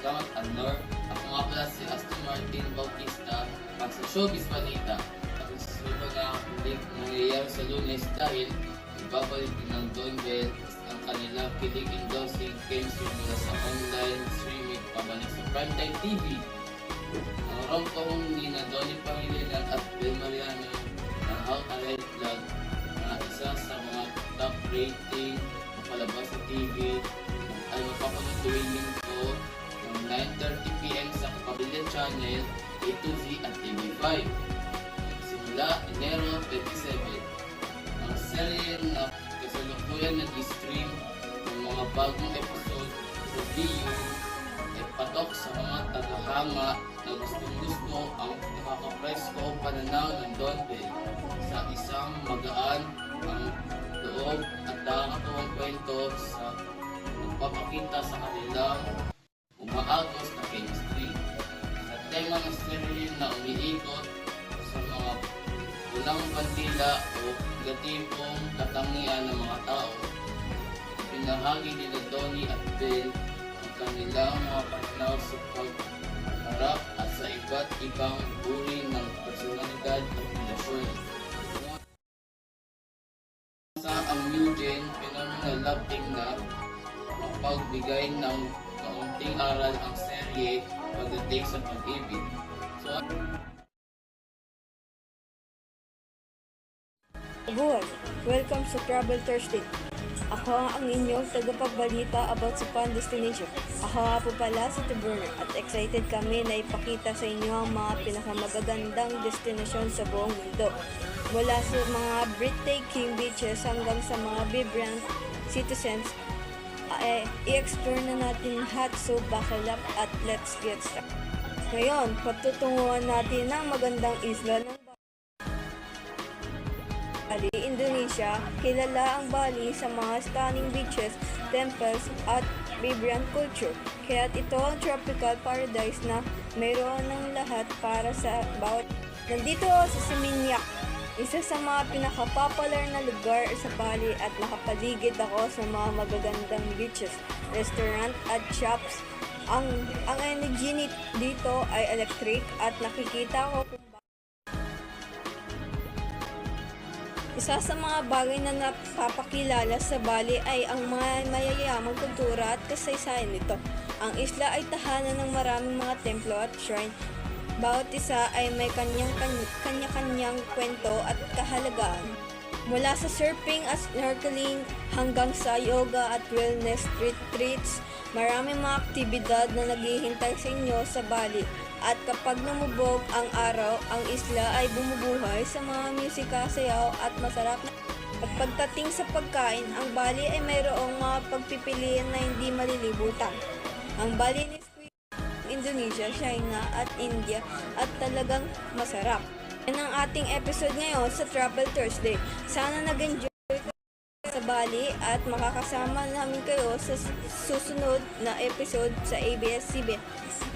Salamat, Anor. Ako nga pala si Aston Martin Bautista, ang sa Showbiz Balita. At susunod na nangyayari sa Lunes dahil ibabalik din ng Don Bell ang kanilang kilig-endorsing chemistry mula sa online streaming pabalik sa Primetime TV. Ang rom-com ni na Donnie Pangilinan at Bel Mariano ng How I Red Vlog na isa sa mga top rating na palabas sa TV ay mapapanood tuwing linggo ng 9:30 PM sa Kapamilya Channel, A2Z at TV5. Simula Enero 27, ang serye na kasalukuyan nag-stream ng mga bagong episode sa VU ay patok sa mga tagahanga na gustong-gusto ang nakakapresko pananaw ng Don Bell sa isang magaan ang loob at nakakatuwang kwento sa nagpapakita sa kanilang umaagos na chemistry. Sa tema ng serye na umiikot sa mga walang bandila o negatibong katangian ng mga tao, pinahagi nila Donnie at Bell ang kanilang mga pananaw sa pagharap at sa iba't ibang uri ng personalidad at relasyon. Sa ang new gen phenomenal love team na mapagbigay ng kaunting aral ang serye pagdating sa pag-ibig. Buhay! Welcome sa Travel Thursday. Ako ang inyong tagapagbalita about sa Fun Destination. Ako nga po pala si Tiburner at excited kami na ipakita sa inyo ang mga pinakamagagandang destinasyon sa buong mundo. Mula sa mga breathtaking beaches hanggang sa mga vibrant citizens, i-explore na natin lahat, so buckle up at let's get started. Ngayon, patutunguhan natin ang magandang isla ng Bali, Indonesia. Kilala ang Bali sa mga stunning beaches, temples, at vibrant culture. Kaya't ito ang tropical paradise na mayroon ng lahat para sa bawat. Nandito ako sa Seminyak, isa sa mga pinakapopular na lugar sa Bali, at nakapaligid ako sa mga magagandang beaches, restaurant at shops. Ang energy dito ay electric at nakikita ko kung isa sa mga bagay na napapakilala sa Bali ay ang mga mayayamang kultura at kasaysayan nito. Ang isla ay tahanan ng maraming mga templo at shrine. Bawat isa ay may kanya-kanyang kwento at kahalagaan. Mula sa surfing at snorkeling hanggang sa yoga at wellness retreats, maraming mga aktibidad na naghihintay sa inyo sa Bali. At kapag lumubog ang araw, ang isla ay bumubuhay sa mga musika, sayaw at masarap na. At pagdating sa pagkain, ang Bali ay mayroong mga pagpipilian na hindi malilibutan. Ang Balinese cuisine, Indonesia, China at India, at talagang masarap. Yan ang ating episode ngayon sa Travel Thursday. Sana nag-enjoy kayo sa Bali at makakasama namin kayo sa susunod na episode sa ABS-CBN.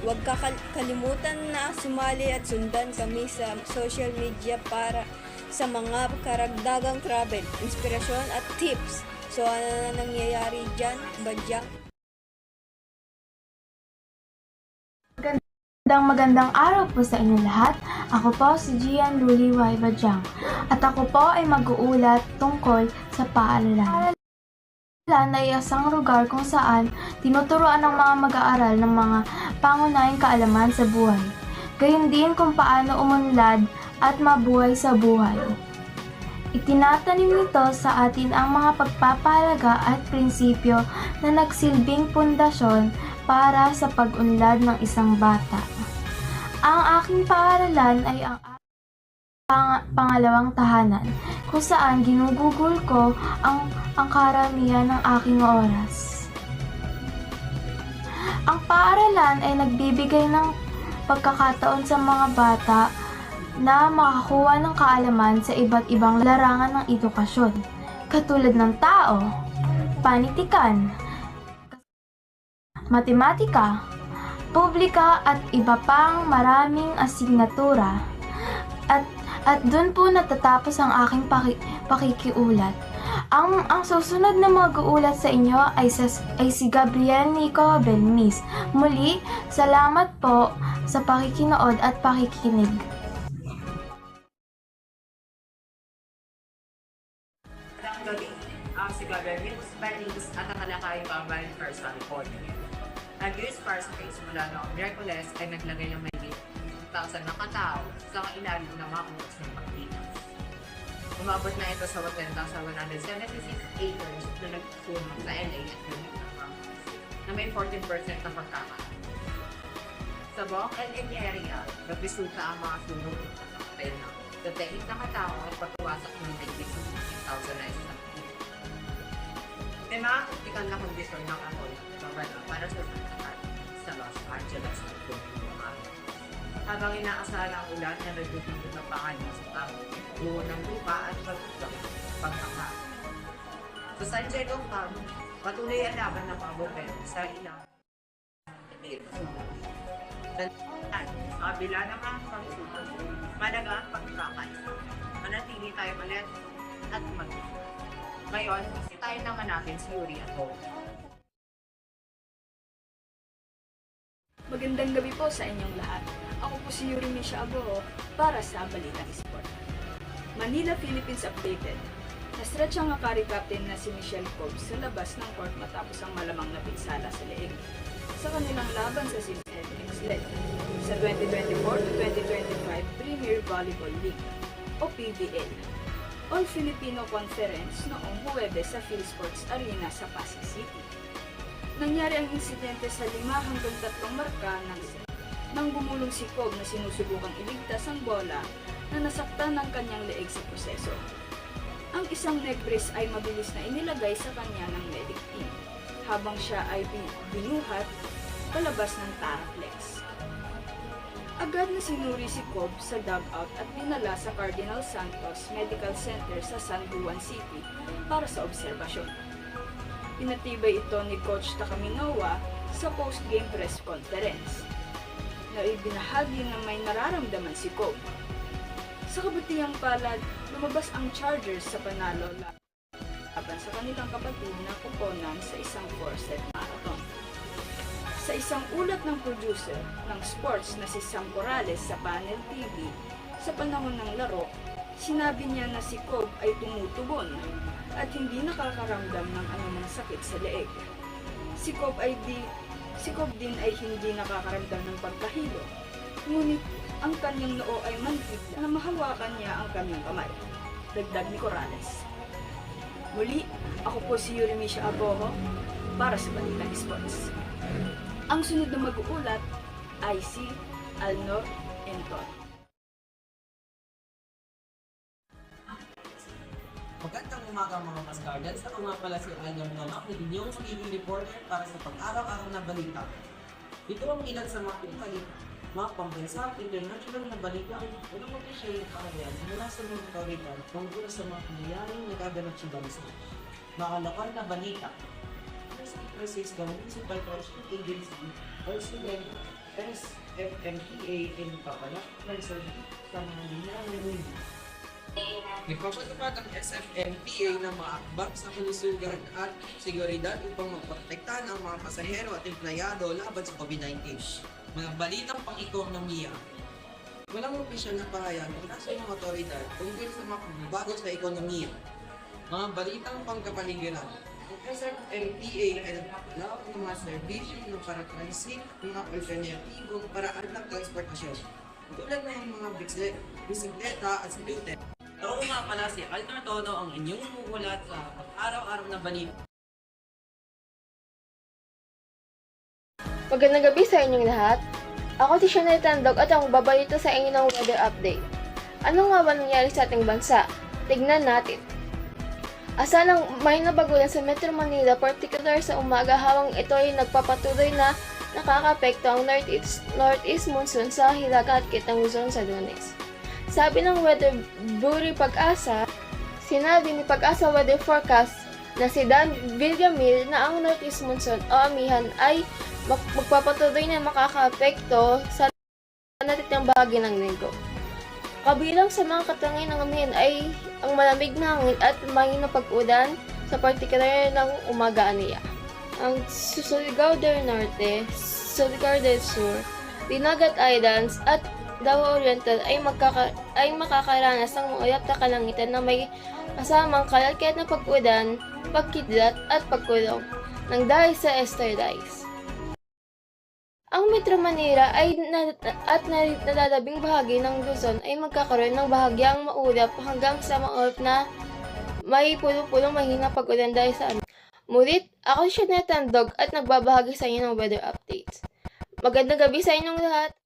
Huwag kakalimutan na sumali at sundan kami sa social media para sa mga karagdagang travel, inspirasyon at tips. So ano na nangyayari dyan, Badyang? Magandang araw po sa inyo lahat. Ako po si Gian Luli Y. Badyang at ako po ay mag-uulat tungkol sa paaralan. Paaralan ay isang lugar kung saan tinuturuan ng mga mag-aaral ng mga pangunahing kaalaman sa buhay, gayon din kung paano umunlad at mabuhay sa buhay. Itinatanim nito sa atin ang mga pagpapahalaga at prinsipyo na nagsilbing pundasyon para sa pag-unlad ng isang bata. Ang aking paaralan ay ang pangalawang tahanan, kung saan ginugugol ko ang karamihan ng aking oras. Ang paaralan ay nagbibigay ng pagkakataon sa mga bata na makakuha ng kaalaman sa iba't ibang larangan ng edukasyon, katulad ng tao, panitikan, matematika, publika at iba pang maraming asignatura. At doon po natatapos ang aking pakikiulat. Ang susunod na mag-uulat sa inyo ay si Gabriel Nico Belmis. Muli, salamat po sa pakikinood at pakikinig. Magandang gabi. Ako si Gabriel Belmis at ang kalakayin ko ang Valid First sa report. Nag-use first phase mula noong Miyerkules ay naglagay ng may 1,000 na katao sa ilalim ng mga kumus ng Pagpinas. Umabot na ito sa 10,176 acres na nagsusunod sa LA at Manila na may 14% na pagkakaroon. Sa buong LA area, nagresulta ang mga sunog ng pena. Sa tehit na katao ay patuwasak ng 96,000 na isang. May mga kritikal na kondisyon ng ako para sa pagkakaroon sa Los Angeles at California. Habang inaasahan ang ulan na nagdudulot ng pangalan sa tao, buo ng lupa at pagkaka. Sa San Diego County, patuloy ang laban ng mga gobyerno sa ilang kabila ng mga pagsusunod, malaga ang pagkakay. Manatili tayo malit at mag-ibig. Ngayon, tayo naman natin si Yuri at Hope. Magandang gabi po sa inyong lahat. Ako po si Yuri Misha Aboho para sa Balitang Sport. Manila Philippines updated. Nastretch ang Akari captain na si Michelle Cobb sa labas ng court matapos ang malamang na pinsala sa leeg sa kanilang laban sa Sims X-Led sa 2024-2025 Premier Volleyball League o PVL All-Filipino Conference noong Huwebes sa PhilSports Arena sa Pasig City. Nangyari ang insidente sa 5 hanggang 3 marka ng set nang gumulong si Cobb na sinusubukang iligtas ang bola na nasaktan ng kanyang leeg sa proseso. Ang isang neck brace ay mabilis na inilagay sa kanya ng medic team habang siya ay binuhat palabas ng Taraplex. Agad na sinuri si Cobb sa dugout at dinala sa Cardinal Santos Medical Center sa San Juan City para sa obserbasyon. Pinatibay ito ni Coach Takaminowa sa post-game press conference na ibinahagi na may nararamdaman si Cobb. Sa kabutihang palad, lumabas ang Chargers sa panalo laban sa kanilang kapatid na kuponan sa isang 4-set marathon. Sa isang ulat ng producer ng sports na si Sam Corrales sa Panel TV, sa panahon ng laro, sinabi niya na si Cobb ay tumutugon at hindi nakakaramdam ng anumang sakit sa leeg. Si Cobb din ay hindi nakakaramdam ng pagkahilo, ngunit ang kanyang noo ay manhid na mahawakan niya ang kanyang kamay. Dagdag ni Corrales. Muli, ako po si Yuri Misha Aboho para sa Balitang Sports. Ang sunod na mag-uulat ay si Alnor Enton. Magandang umaga mga Mascardans. Ako nga pala si Alnor Nonak, na inyong magiging reporter para sa pag-araw-araw na balita. Ito ang ilan sa mga mga pambansa at international na balita ang unang official na kaharian mula sa mga otoridad tungkol sa mga pangyayaring nagaganap sa bansa. Mga lokal na balita. Francisco Municipal Correction Agency or SFMPA in Papalak, sa mga linyang nilindi. Nagpapatupad ang SFMPA ng mga akbang sa kalusugan at seguridad upang maprotektahan ang mga pasahero at empleyado laban sa COVID-19. Mga balitang pang-ekonomiya. Walang opisyal na pahayag mula sa mga otoridad tungkol sa mga pagbabago sa ekonomiya. Mga balitang pangkapaligiran. Ang SFMPA ay nagpapalaw ng mga serbisyo ng para-transit, mga alternatibong paraan ng transportasyon, tulad ng mga bisikleta at scooter. Ako nga pala si Alnor Tono, ang inyong umuulat sa araw-araw na balita. Magandang gabi sa inyong lahat. Ako si Chanel Tandog at ang babalita sa inyo ng weather update. Ano nga ba nangyari sa ating bansa? Tignan natin. Asalang may nabagulan sa Metro Manila, particular sa umaga habang ito ay nagpapatuloy na nakaka-apekto ang northeast monsoon sa Hilaga at Kitang Luzon sa Lunes. Sabi ng Weather Bureau Pag-asa, sinabi ni Pag-asa Weather Forecast na si Dan Villamil na ang northeast monsoon o amihan ay magpapatuloy na makaka-apekto sa natitang bahagi ng linggo. Kabilang sa mga katangian ng amihan ay ang malamig na hangin at mahina pag-ulan sa partikular ng umaga aniya. Ang Surigao del Norte, Surigao del Sur, Dinagat Islands at Davao Oriental ay makakaranas ng maulap na kalangitan na may kasamang kalalkiat na pag-ulan, pagkidlat at pagkulong ng dahil sa esterlize. Ang Metro Manila ay nalalabing bahagi ng Luzon ay magkakaroon ng bahagyang maulap hanggang sa maulap na may pulong-pulong mahina pag-ulan dahil sa amin. Mulit, ako si Shanette Tandog at nagbabahagi sa inyo ng weather updates. Magandang gabi sa inyong lahat!